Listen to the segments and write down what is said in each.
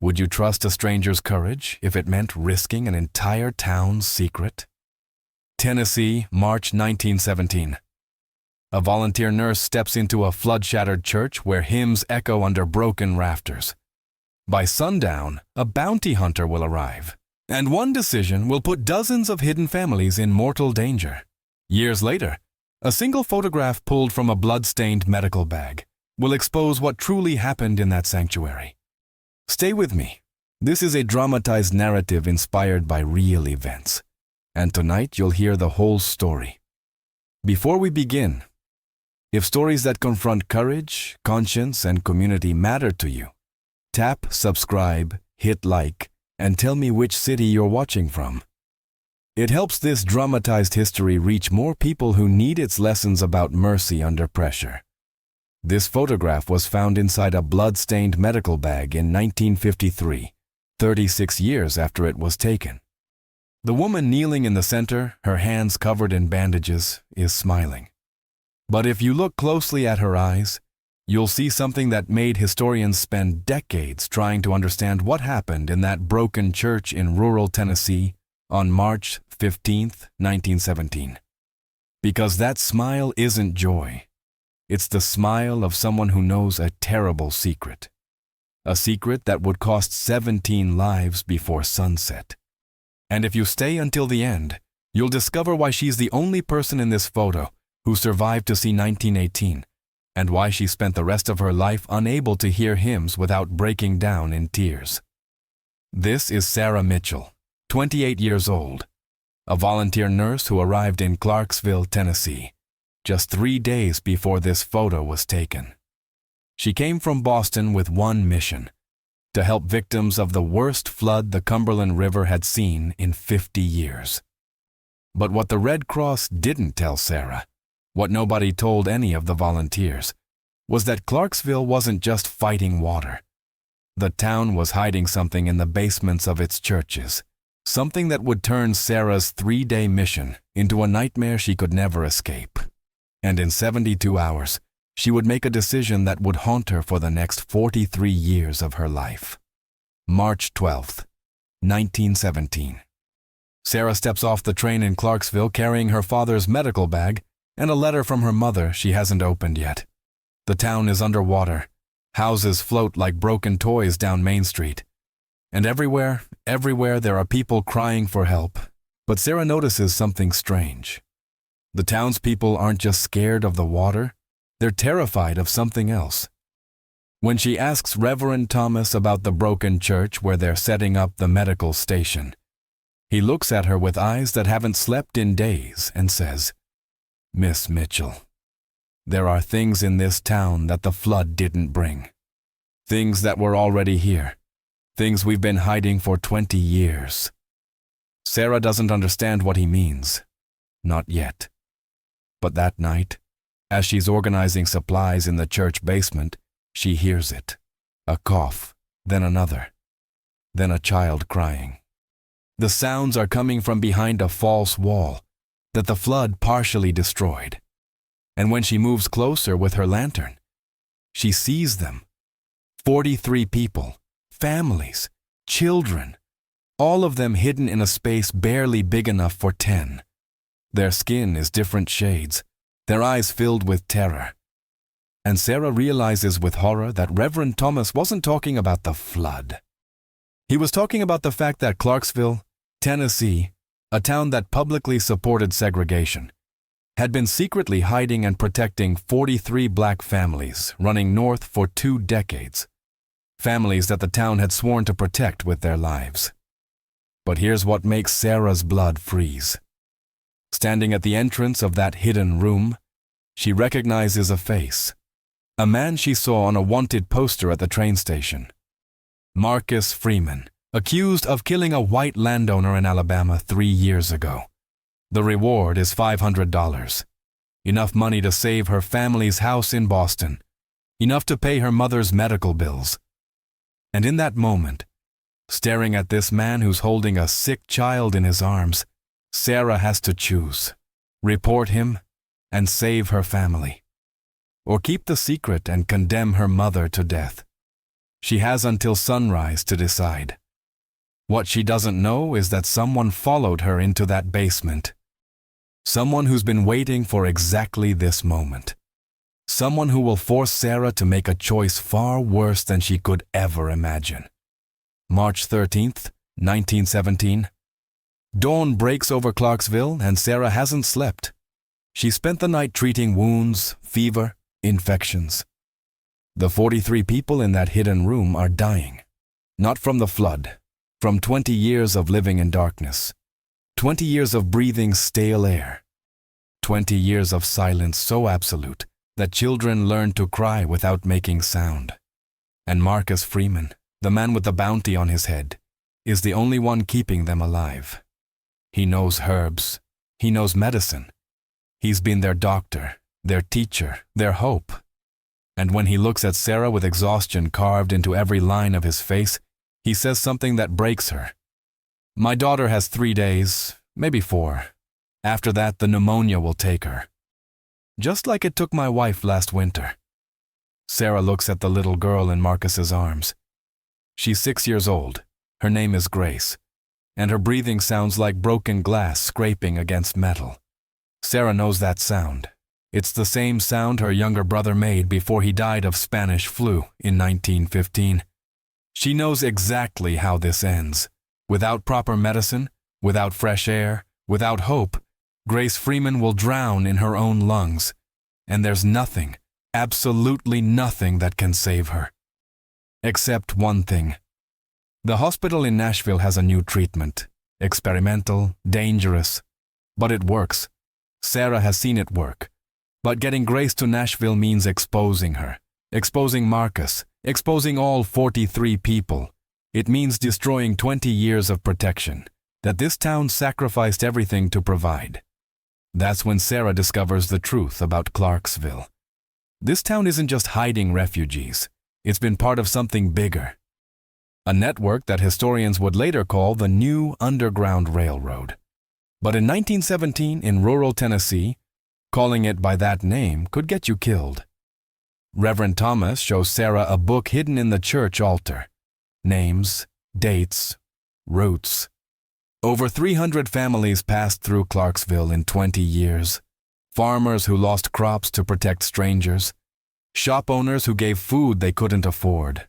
Would you trust a stranger's courage if it meant risking an entire town's secret? Tennessee, March 1917. A volunteer nurse steps into a flood-shattered church where hymns echo under broken rafters. By sundown, a bounty hunter will arrive, and one decision will put dozens of hidden families in mortal danger. Years later, a single photograph pulled from a blood-stained medical bag will expose what truly happened in that sanctuary. Stay with me. This is a dramatized narrative inspired by real events, and tonight you'll hear the whole story. Before we begin, if stories that confront courage, conscience, and community matter to you, tap subscribe, hit like, and tell me which city you're watching from. It helps this dramatized history reach more people who need its lessons about mercy under pressure. This photograph was found inside a blood-stained medical bag in 1953, 36 years after it was taken. The woman kneeling in the center, her hands covered in bandages, is smiling. But if you look closely at her eyes, you'll see something that made historians spend decades trying to understand what happened in that broken church in rural Tennessee on March 15, 1917. Because that smile isn't joy. It's the smile of someone who knows a terrible secret. A secret that would cost 17 lives before sunset. And if you stay until the end, you'll discover why she's the only person in this photo who survived to see 1918, and why she spent the rest of her life unable to hear hymns without breaking down in tears. This is Sarah Mitchell, 28 years old, a volunteer nurse who arrived in Clarksville, Tennessee, just 3 days before this photo was taken. She came from Boston with one mission: to help victims of the worst flood the Cumberland River had seen in 50 years. But what the Red Cross didn't tell Sarah, what nobody told any of the volunteers, was that Clarksville wasn't just fighting water. The town was hiding something in the basements of its churches, something that would turn Sarah's 3-day mission into a nightmare she could never escape. And in 72 hours, she would make a decision that would haunt her for the next 43 years of her life. March 12, 1917. Sarah steps off the train in Clarksville carrying her father's medical bag and a letter from her mother she hasn't opened yet. The town is underwater. Houses float like broken toys down Main Street. And everywhere there are people crying for help. But Sarah notices something strange. The townspeople aren't just scared of the water, they're terrified of something else. When she asks Reverend Thomas about the broken church where they're setting up the medical station, he looks at her with eyes that haven't slept in days and says, "Miss Mitchell, there are things in this town that the flood didn't bring. Things that were already here. Things we've been hiding for 20 years. Sarah doesn't understand what he means. Not yet. But that night, as she's organizing supplies in the church basement, she hears it. A cough, then another, then a child crying. The sounds are coming from behind a false wall that the flood partially destroyed. And when she moves closer with her lantern, she sees them. 43 people, families, children, all of them hidden in a space barely big enough for 10. Their skin is different shades, their eyes filled with terror. And Sarah realizes with horror that Reverend Thomas wasn't talking about the flood. He was talking about the fact that Clarksville, Tennessee, a town that publicly supported segregation, had been secretly hiding and protecting 43 black families running north for 2 decades. Families that the town had sworn to protect with their lives. But here's what makes Sarah's blood freeze. Standing at the entrance of that hidden room, she recognizes a face. A man she saw on a wanted poster at the train station. Marcus Freeman, accused of killing a white landowner in Alabama 3 years ago. The reward is $500. Enough money to save her family's house in Boston. Enough to pay her mother's medical bills. And in that moment, staring at this man who's holding a sick child in his arms, Sarah has to choose: report him and save her family, or keep the secret and condemn her mother to death. She has until sunrise to decide. What she doesn't know is that someone followed her into that basement. Someone who's been waiting for exactly this moment. Someone who will force Sarah to make a choice far worse than she could ever imagine. March 13th, 1917. Dawn breaks over Clarksville and Sarah hasn't slept. She spent the night treating wounds, fever, infections. The 43 people in that hidden room are dying. Not from the flood, from 20 years of living in darkness. 20 years of breathing stale air. 20 years of silence so absolute that children learn to cry without making sound. And Marcus Freeman, the man with the bounty on his head, is the only one keeping them alive. He knows herbs. He knows medicine. He's been their doctor, their teacher, their hope. And when he looks at Sarah with exhaustion carved into every line of his face, he says something that breaks her. My daughter has 3 days, maybe 4. After that, the pneumonia will take her. Just like it took my wife last winter. Sarah looks at the little girl in Marcus's arms. She's 6 years old. Her name is Grace, and her breathing sounds like broken glass scraping against metal. Sarah knows that sound. It's the same sound her younger brother made before he died of Spanish flu in 1915. She knows exactly how this ends. Without proper medicine, without fresh air, without hope, Grace Freeman will drown in her own lungs, and there's nothing, absolutely nothing that can save her. Except one thing. The hospital in Nashville has a new treatment. Experimental, dangerous, but it works. Sarah has seen it work. But getting Grace to Nashville means exposing her, exposing Marcus, exposing all 43 people. It means destroying 20 years of protection that this town sacrificed everything to provide. That's when Sarah discovers the truth about Clarksville. This town isn't just hiding refugees. It's been part of something bigger. A network that historians would later call the New Underground Railroad. But in 1917, in rural Tennessee, calling it by that name could get you killed. Reverend Thomas shows Sarah a book hidden in the church altar. Names, dates, roots. Over 300 families passed through Clarksville in 20 years. Farmers who lost crops to protect strangers. Shop owners who gave food they couldn't afford.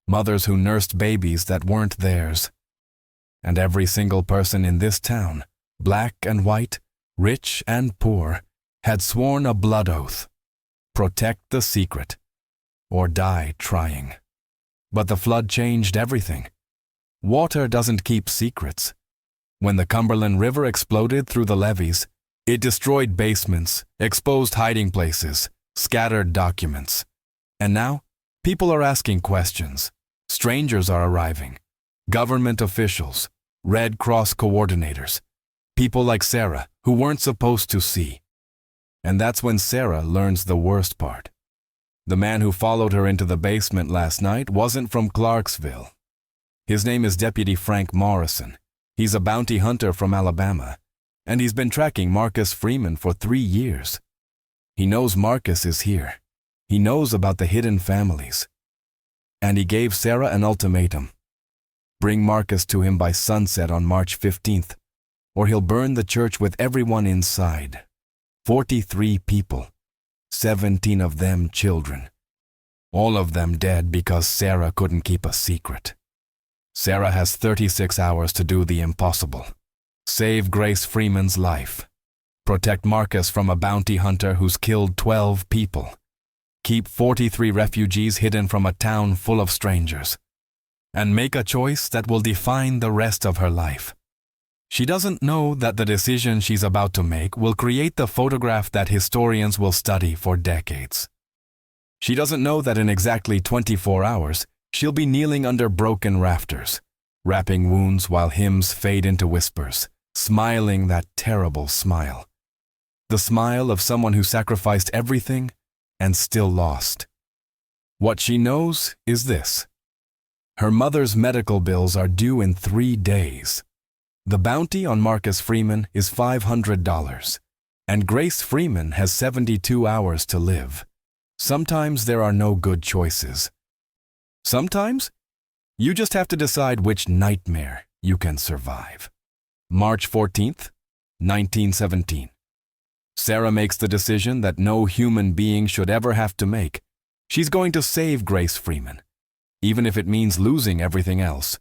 Mothers who nursed babies that weren't theirs. And every single person in this town, black and white, rich and poor, had sworn a blood oath. Protect the secret, or die trying. But the flood changed everything. Water doesn't keep secrets. When the Cumberland River exploded through the levees, it destroyed basements, exposed hiding places, scattered documents. And now, people are asking questions. Strangers are arriving. Government officials, Red Cross coordinators, people like Sarah who weren't supposed to see. And that's when Sarah learns the worst part. The man who followed her into the basement last night wasn't from Clarksville. His name is Deputy Frank Morrison. He's a bounty hunter from Alabama, and he's been tracking Marcus Freeman for 3 years. He knows Marcus is here. He knows about the hidden families. And he gave Sarah an ultimatum. Bring Marcus to him by sunset on March 15th, or he'll burn the church with everyone inside. 43 people, 17 of them children. All of them dead because Sarah couldn't keep a secret. Sarah has 36 hours to do the impossible. Save Grace Freeman's life. Protect Marcus from a bounty hunter who's killed 12 people. Keep 43 refugees hidden from a town full of strangers. And make a choice that will define the rest of her life. She doesn't know that the decision she's about to make will create the photograph that historians will study for decades. She doesn't know that in exactly 24 hours, she'll be kneeling under broken rafters, wrapping wounds while hymns fade into whispers, smiling that terrible smile. The smile of someone who sacrificed everything and still lost. What she knows is this. Her mother's medical bills are due in 3 days. The bounty on Marcus Freeman is $500, and Grace Freeman has 72 hours to live. Sometimes there are no good choices. Sometimes, you just have to decide which nightmare you can survive. March 14th, 1917. Sarah makes the decision that no human being should ever have to make. She's going to save Grace Freeman, even if it means losing everything else,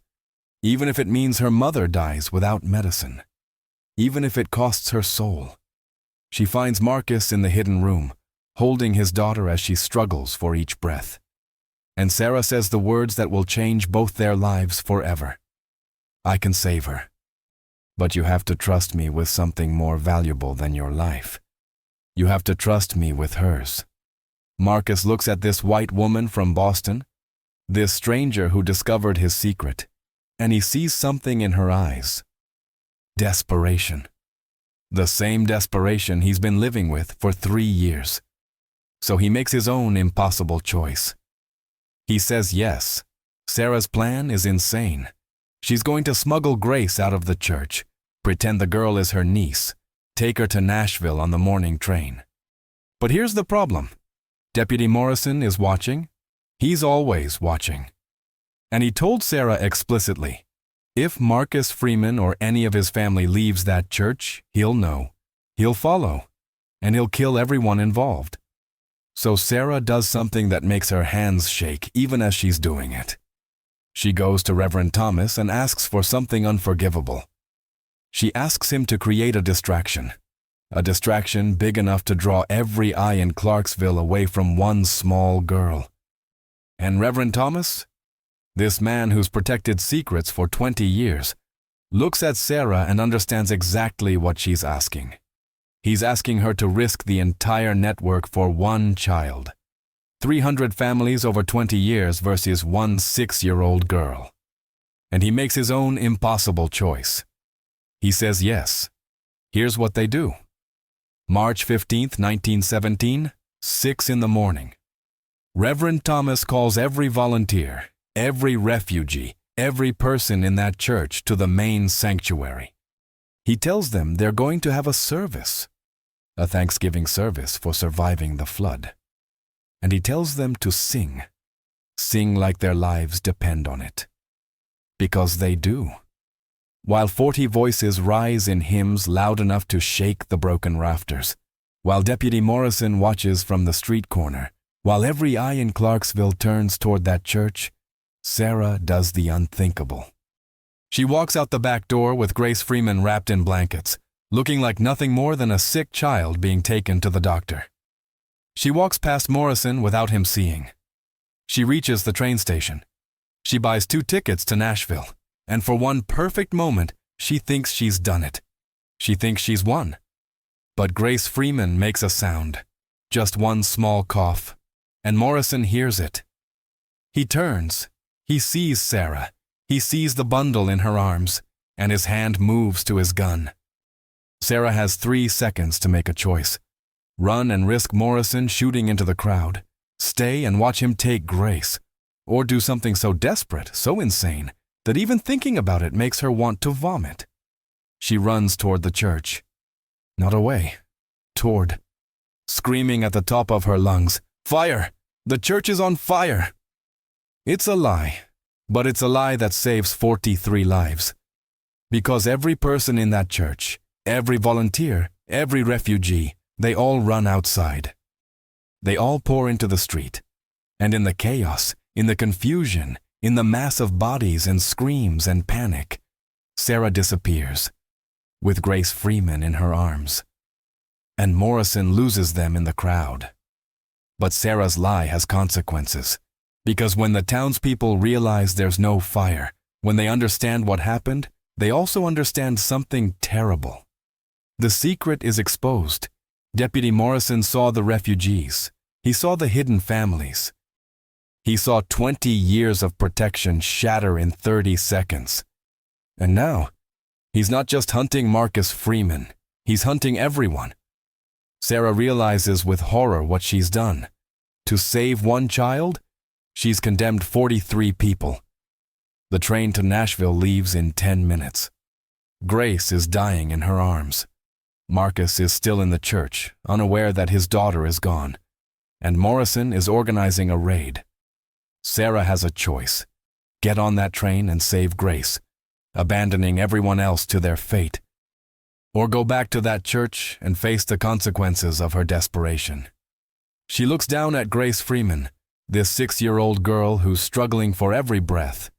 even if it means her mother dies without medicine, even if it costs her soul. She finds Marcus in the hidden room, holding his daughter as she struggles for each breath. And Sarah says the words that will change both their lives forever. I can save her, but you have to trust me with something more valuable than your life. You have to trust me with hers. Marcus looks at this white woman from Boston, this stranger who discovered his secret, and he sees something in her eyes. Desperation. The same desperation he's been living with for 3 years. So he makes his own impossible choice. He says yes. Sarah's plan is insane. She's going to smuggle Grace out of the church, pretend the girl is her niece, take her to Nashville on the morning train. But here's the problem. Deputy Morrison is watching. He's always watching. And he told Sarah explicitly, if Marcus Freeman or any of his family leaves that church, he'll know, he'll follow, and he'll kill everyone involved. So Sarah does something that makes her hands shake even as she's doing it. She goes to Reverend Thomas and asks for something unforgivable. She asks him to create a distraction big enough to draw every eye in Clarksville away from one small girl. And Reverend Thomas, this man who's protected secrets for 20 years, looks at Sarah and understands exactly what she's asking. He's asking her to risk the entire network for one child. 300 families over 20 years versus one 6-year-old girl. And he makes his own impossible choice. He says yes. Here's what they do. March 15th, 1917, 6 a.m. Reverend Thomas calls every volunteer, every refugee, every person in that church to the main sanctuary. He tells them they're going to have a service, a Thanksgiving service for surviving the flood. And he tells them to sing like their lives depend on it. Because they do. While 40 voices rise in hymns loud enough to shake the broken rafters, while Deputy Morrison watches from the street corner, while every eye in Clarksville turns toward that church, Sarah does the unthinkable. She walks out the back door with Grace Freeman wrapped in blankets, looking like nothing more than a sick child being taken to the doctor. She walks past Morrison without him seeing. She reaches the train station. She buys 2 tickets to Nashville, and for one perfect moment, she thinks she's done it. She thinks she's won. But Grace Freeman makes a sound, just one small cough, and Morrison hears it. He turns. He sees Sarah. He sees the bundle in her arms, and his hand moves to his gun. Sarah has 3 seconds to make a choice. Run and risk Morrison shooting into the crowd, stay and watch him take Grace, or do something so desperate, so insane, that even thinking about it makes her want to vomit. She runs toward the church. Not away. Toward. Screaming at the top of her lungs, "Fire! The church is on fire!" It's a lie, but it's a lie that saves 43 lives. Because every person in that church, every volunteer, every refugee, they all run outside. They all pour into the street. And in the chaos, in the confusion, in the mass of bodies and screams and panic, Sarah disappears, with Grace Freeman in her arms. And Morrison loses them in the crowd. But Sarah's lie has consequences, because when the townspeople realize there's no fire, when they understand what happened, they also understand something terrible. The secret is exposed. Deputy Morrison saw the refugees. He saw the hidden families. He saw 20 years of protection shatter in 30 seconds. And now, he's not just hunting Marcus Freeman, he's hunting everyone. Sarah realizes with horror what she's done. To save one child, she's condemned 43 people. The train to Nashville leaves in 10 minutes. Grace is dying in her arms. Marcus is still in the church, unaware that his daughter is gone. And Morrison is organizing a raid. Sarah has a choice. Get on that train and save Grace, abandoning everyone else to their fate. Or go back to that church and face the consequences of her desperation. She looks down at Grace Freeman, this 6-year-old girl who's struggling for every breath,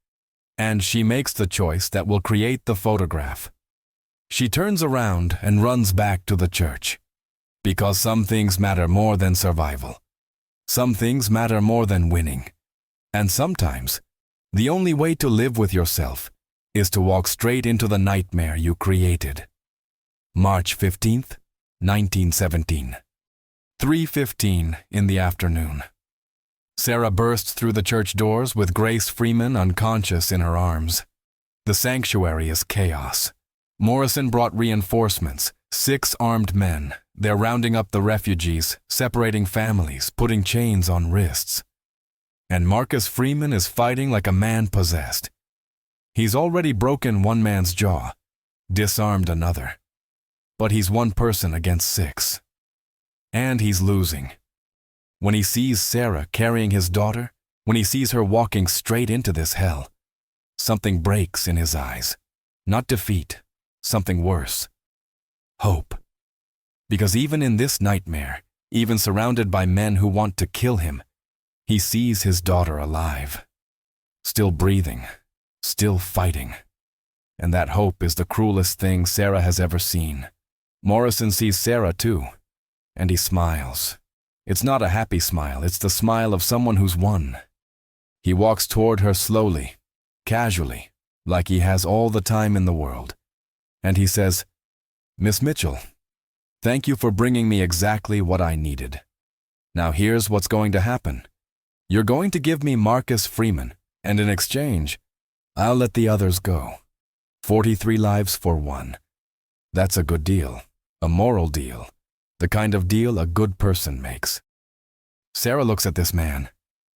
and she makes the choice that will create the photograph. She turns around and runs back to the church. Because some things matter more than survival. Some things matter more than winning. And sometimes, the only way to live with yourself is to walk straight into the nightmare you created. March 15th, 1917. 3:15 in the afternoon. Sarah bursts through the church doors with Grace Freeman unconscious in her arms. The sanctuary is chaos. Morrison brought reinforcements, 6 armed men. They're rounding up the refugees, separating families, putting chains on wrists. And Marcus Freeman is fighting like a man possessed. He's already broken one man's jaw, disarmed another. But he's one person against 6. And he's losing. When he sees Sarah carrying his daughter, when he sees her walking straight into this hell, something breaks in his eyes. Not defeat, something worse. Hope. Because even in this nightmare, even surrounded by men who want to kill him, he sees his daughter alive. Still breathing, still fighting. And that hope is the cruelest thing Sarah has ever seen. Morrison sees Sarah too, and he smiles. It's not a happy smile, it's the smile of someone who's won. He walks toward her slowly, casually, like he has all the time in the world. And he says, "Miss Mitchell, thank you for bringing me exactly what I needed. Now here's what's going to happen. You're going to give me Marcus Freeman, and in exchange, I'll let the others go. 43 lives for one. That's a good deal, a moral deal, the kind of deal a good person makes." Sarah looks at this man,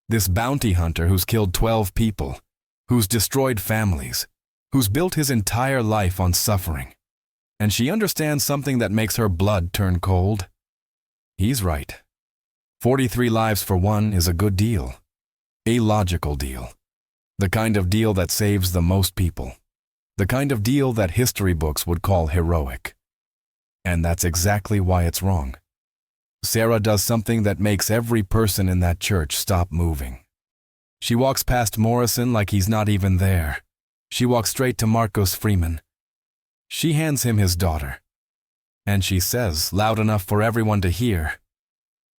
this bounty hunter who's killed 12 people, who's destroyed families, who's built his entire life on suffering. And she understands something that makes her blood turn cold. He's right. 43 lives for one is a good deal. A logical deal. The kind of deal that saves the most people. The kind of deal that history books would call heroic. And that's exactly why it's wrong. Sarah does something that makes every person in that church stop moving. She walks past Morrison like he's not even there. She walks straight to Marcus Freeman. She hands him his daughter. And she says, loud enough for everyone to hear,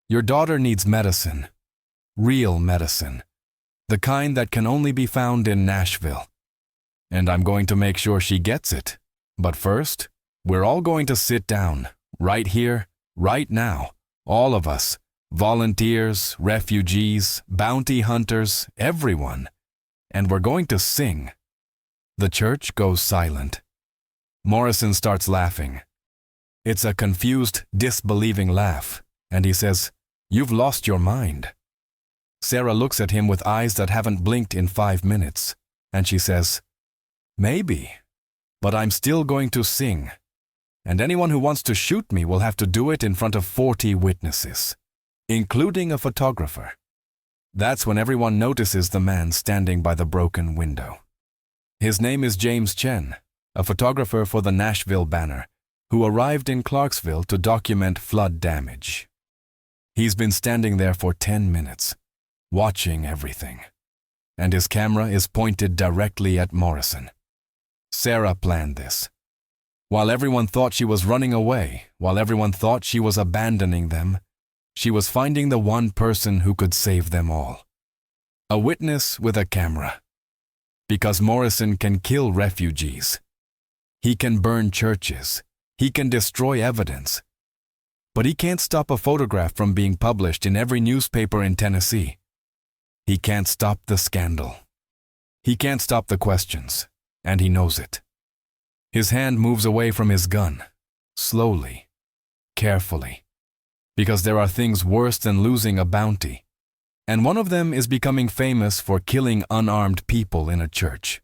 "Your daughter needs medicine. Real medicine. The kind that can only be found in Nashville. And I'm going to make sure she gets it. But first, we're all going to sit down, right here, right now, all of us, volunteers, refugees, bounty hunters, everyone. And we're going to sing." The church goes silent. Morrison starts laughing. It's a confused, disbelieving laugh, and he says, "You've lost your mind." Sarah looks at him with eyes that haven't blinked in 5 minutes, and she says, "Maybe, but I'm still going to sing. And anyone who wants to shoot me will have to do it in front of 40 witnesses, including a photographer." That's when everyone notices the man standing by the broken window. His name is James Chen, a photographer for the Nashville Banner, who arrived in Clarksville to document flood damage. He's been standing there for 10 minutes, watching everything, and his camera is pointed directly at Morrison. Sarah planned this. While everyone thought she was running away, while everyone thought she was abandoning them, she was finding the one person who could save them all. A witness with a camera. Because Morrison can kill refugees. He can burn churches. He can destroy evidence. But he can't stop a photograph from being published in every newspaper in Tennessee. He can't stop the scandal. He can't stop the questions, and he knows it. His hand moves away from his gun, slowly, carefully, because there are things worse than losing a bounty, and one of them is becoming famous for killing unarmed people in a church.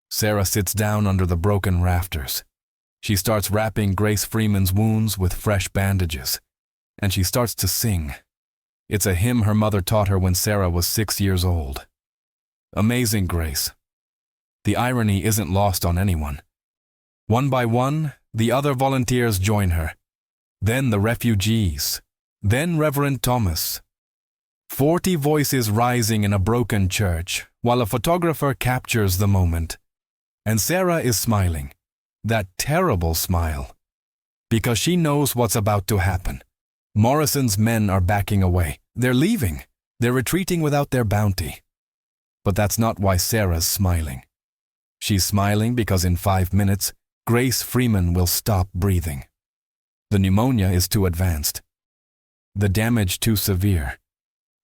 Sarah sits down under the broken rafters. She starts wrapping Grace Freeman's wounds with fresh bandages, and she starts to sing. It's a hymn her mother taught her when Sarah was 6 years old. Amazing Grace. The irony isn't lost on anyone. One by one, the other volunteers join her. Then the refugees. Then Reverend Thomas. 40 voices rising in a broken church, while a photographer captures the moment. And Sarah is smiling. That terrible smile. Because she knows what's about to happen. Morrison's men are backing away. They're leaving. They're retreating without their bounty. But that's not why Sarah's smiling. She's smiling because in 5 minutes, Grace Freeman will stop breathing. The pneumonia is too advanced. The damage too severe.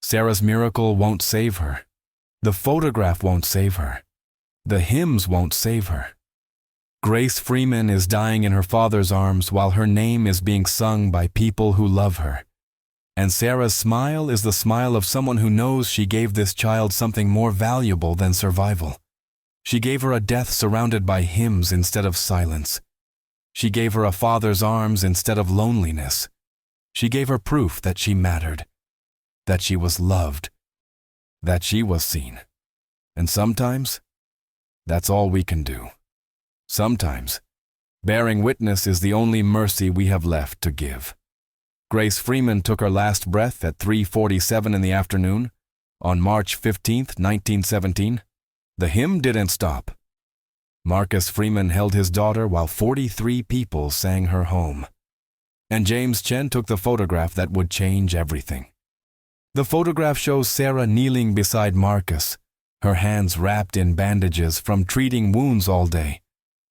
Sarah's miracle won't save her. The photograph won't save her. The hymns won't save her. Grace Freeman is dying in her father's arms while her name is being sung by people who love her. And Sarah's smile is the smile of someone who knows she gave this child something more valuable than survival. She gave her a death surrounded by hymns instead of silence. She gave her a father's arms instead of loneliness. She gave her proof that she mattered, that she was loved, that she was seen. And sometimes, that's all we can do. Sometimes, bearing witness is the only mercy we have left to give. Grace Freeman took her last breath at 3:47 in the afternoon on March 15, 1917. The hymn didn't stop. Marcus Freeman held his daughter while 43 people sang her home. And James Chen took the photograph that would change everything. The photograph shows Sarah kneeling beside Marcus, her hands wrapped in bandages from treating wounds all day,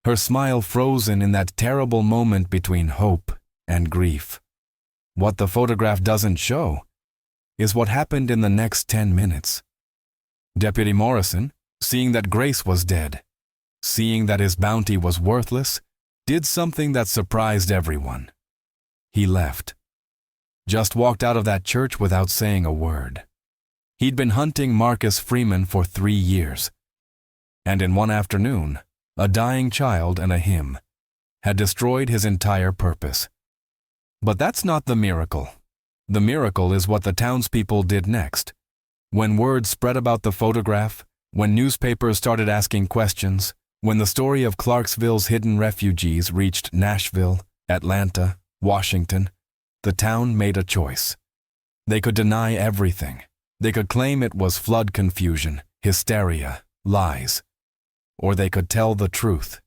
her smile frozen in that terrible moment between hope and grief. What the photograph doesn't show is what happened in the next 10 minutes. Deputy Morrison, seeing that Grace was dead, seeing that his bounty was worthless, did something that surprised everyone. He left. Just walked out of that church without saying a word. He'd been hunting Marcus Freeman for 3 years. And in one afternoon, a dying child and a hymn had destroyed his entire purpose. But that's not the miracle. The miracle is what the townspeople did next. When word spread about the photograph, when newspapers started asking questions, when the story of Clarksville's hidden refugees reached Nashville, Atlanta, Washington, the town made a choice. They could deny everything. They could claim it was flood confusion, hysteria, lies. Or they could tell the truth.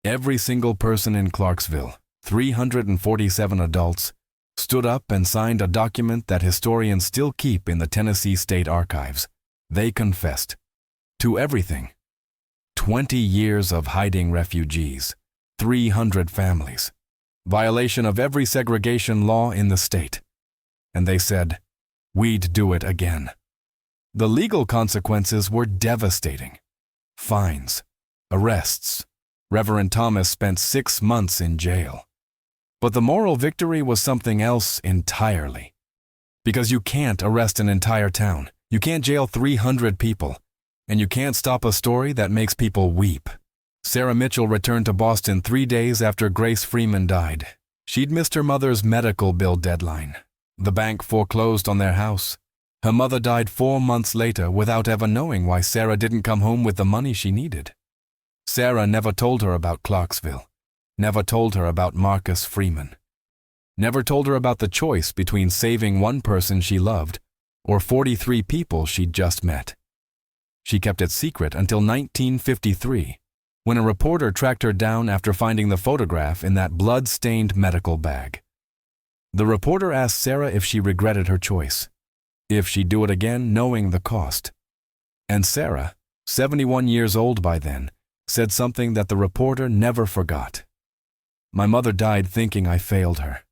Every single person in Clarksville, 347 adults, stood up and signed a document that historians still keep in the Tennessee State Archives. They confessed to everything. 20 years of hiding refugees, 300 families, violation of every segregation law in the state. And they said, we'd do it again. The legal consequences were devastating. Fines, arrests. Reverend Thomas spent 6 months in jail. But the moral victory was something else entirely. Because you can't arrest an entire town, you can't jail 300 people, and you can't stop a story that makes people weep. Sarah Mitchell returned to Boston 3 days after Grace Freeman died. She'd missed her mother's medical bill deadline. The bank foreclosed on their house. Her mother died 4 months later without ever knowing why Sarah didn't come home with the money she needed. Sarah never told her about Clarksville, never told her about Marcus Freeman, never told her about the choice between saving one person she loved or 43 people she'd just met. She kept it secret until 1953, when a reporter tracked her down after finding the photograph in that blood-stained medical bag. The reporter asked Sarah if she regretted her choice, if she'd do it again knowing the cost. And Sarah, 71 years old by then, said something that the reporter never forgot. My mother died thinking I failed her.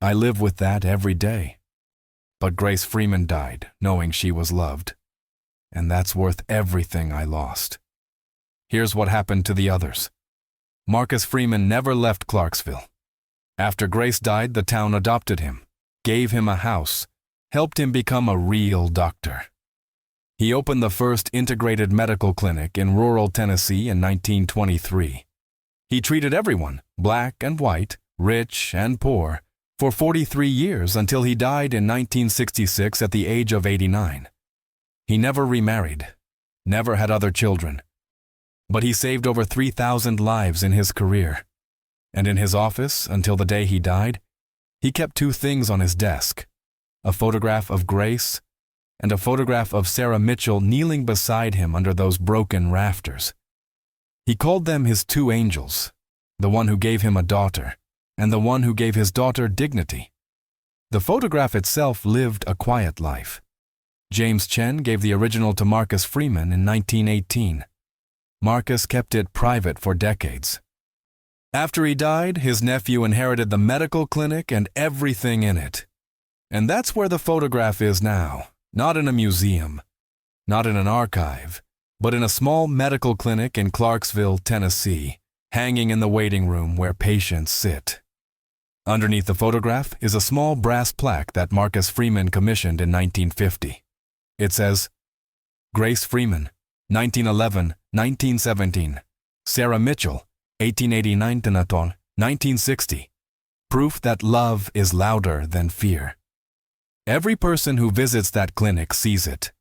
I live with that every day. But Grace Freeman died knowing she was loved. And that's worth everything I lost. Here's what happened to the others. Marcus Freeman never left Clarksville. After Grace died, the town adopted him, gave him a house, helped him become a real doctor. He opened the first integrated medical clinic in rural Tennessee in 1923. He treated everyone, black and white, rich and poor, for 43 years until he died in 1966 at the age of 89. He never remarried, never had other children, but he saved over 3,000 lives in his career. And in his office, until the day he died, he kept two things on his desk: a photograph of Grace and a photograph of Sarah Mitchell kneeling beside him under those broken rafters. He called them his two angels, the one who gave him a daughter and the one who gave his daughter dignity. The photograph itself lived a quiet life. James Chen gave the original to Marcus Freeman in 1918. Marcus kept it private for decades. After he died, his nephew inherited the medical clinic and everything in it. And that's where the photograph is now, not in a museum, not in an archive, but in a small medical clinic in Clarksville, Tennessee, hanging in the waiting room where patients sit. Underneath the photograph is a small brass plaque that Marcus Freeman commissioned in 1950. It says, Grace Freeman, 1911-1917. Sarah Mitchell, 1889-1960. Proof that love is louder than fear. Every person who visits that clinic sees it.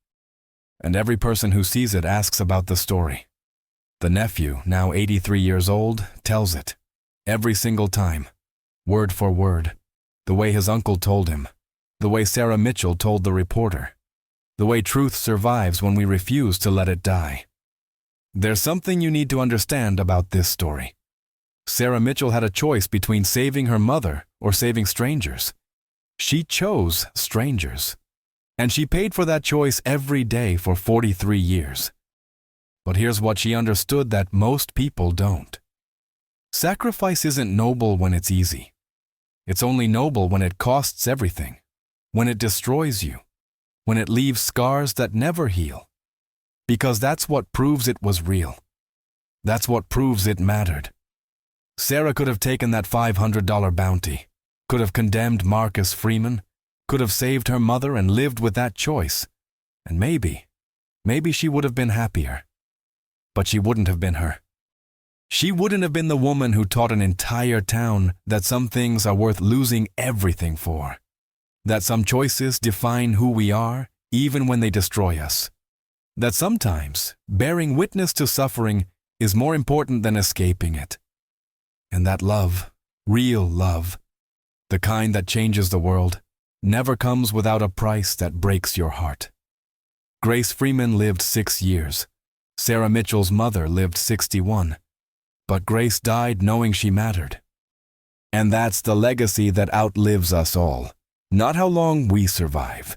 And every person who sees it asks about the story. The nephew, now 83 years old, tells it. Every single time. Word for word, the way his uncle told him, the way Sarah Mitchell told the reporter, the way truth survives when we refuse to let it die. There's something you need to understand about this story. Sarah Mitchell had a choice between saving her mother or saving strangers. She chose strangers, and she paid for that choice every day for 43 years. But here's what she understood that most people don't. Sacrifice isn't noble when it's easy. It's only noble when it costs everything, when it destroys you, when it leaves scars that never heal. Because that's what proves it was real. That's what proves it mattered. Sarah could have taken that $500 bounty, could have condemned Marcus Freeman, could have saved her mother and lived with that choice. And maybe she would have been happier. But she wouldn't have been her. She wouldn't have been the woman who taught an entire town that some things are worth losing everything for, that some choices define who we are even when they destroy us, that sometimes bearing witness to suffering is more important than escaping it, and that love, real love, the kind that changes the world, never comes without a price that breaks your heart. Grace Freeman lived 6 years. Sarah Mitchell's mother lived 61. But Grace died knowing she mattered. And that's the legacy that outlives us all. Not how long we survive,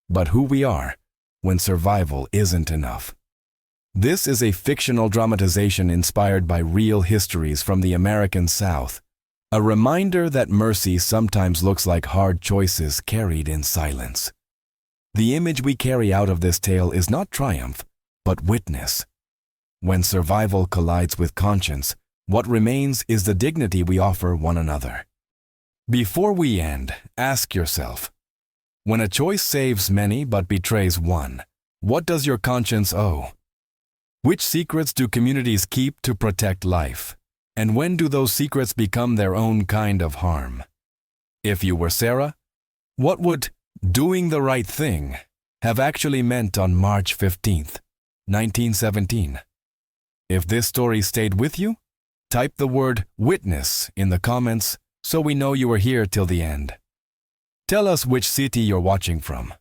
but who we are when survival isn't enough. This is a fictional dramatization inspired by real histories from the American South, a reminder that mercy sometimes looks like hard choices carried in silence. The image we carry out of this tale is not triumph, but witness. When survival collides with conscience, what remains is the dignity we offer one another. Before we end, ask yourself, when a choice saves many but betrays one, what does your conscience owe? Which secrets do communities keep to protect life? And when do those secrets become their own kind of harm? If you were Sarah, what would doing the right thing have actually meant on March 15th, 1917? If this story stayed with you, type the word witness in the comments so we know you were here till the end. Tell us which city you're watching from.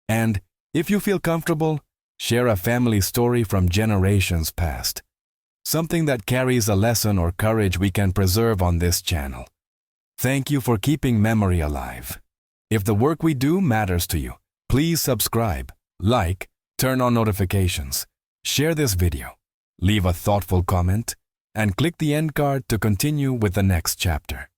And if you feel comfortable, share a family story from generations past. Something that carries a lesson or courage we can preserve on this channel. Thank you for keeping memory alive. If the work we do matters to you, please subscribe, like, turn on notifications, share this video. Leave a thoughtful comment, and click the end card to continue with the next chapter.